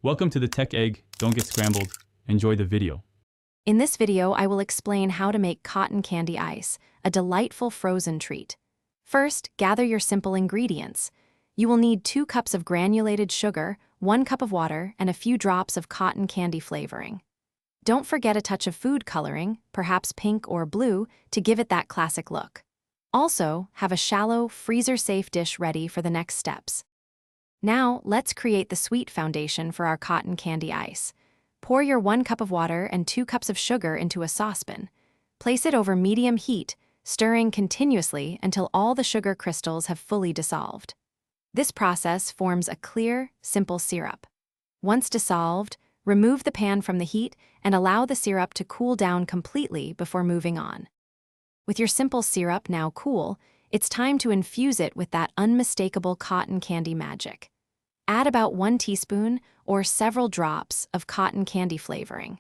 Welcome to the Tech Egg. Don't get scrambled. Enjoy the video. In this video, I will explain how to make cotton candy ice, a delightful frozen treat. First, gather your simple ingredients. You will need 2 cups of granulated sugar, 1 cup of water, and a few drops of cotton candy flavoring. Don't forget a touch of food coloring, perhaps pink or blue, to give it that classic look. Also, have a shallow, freezer-safe dish ready for the next steps. Now, let's create the sweet foundation for our cotton candy ice. Pour your 1 cup of water and 2 cups of sugar into a saucepan. Place it over medium heat, stirring continuously until all the sugar crystals have fully dissolved. This process forms a clear, simple syrup. Once dissolved, remove the pan from the heat and allow the syrup to cool down completely before moving on. With your simple syrup now cool, it's time to infuse it with that unmistakable cotton candy magic. Add about 1 teaspoon or several drops of cotton candy flavoring.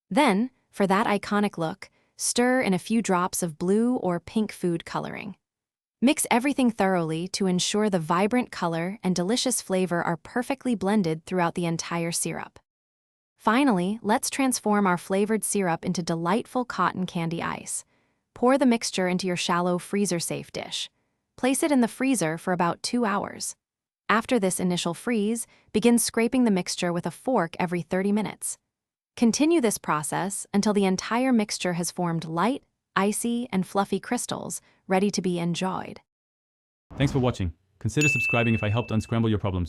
Then, for that iconic look, stir in a few drops of blue or pink food coloring. Mix everything thoroughly to ensure the vibrant color and delicious flavor are perfectly blended throughout the entire syrup. Finally, let's transform our flavored syrup into delightful cotton candy ice. Pour the mixture into your shallow freezer-safe dish. Place it in the freezer for about 2 hours. After this initial freeze, begin scraping the mixture with a fork every 30 minutes. Continue this process until the entire mixture has formed light, icy, and fluffy crystals, ready to be enjoyed. Thanks for watching. Consider subscribing if I helped unscramble your problems.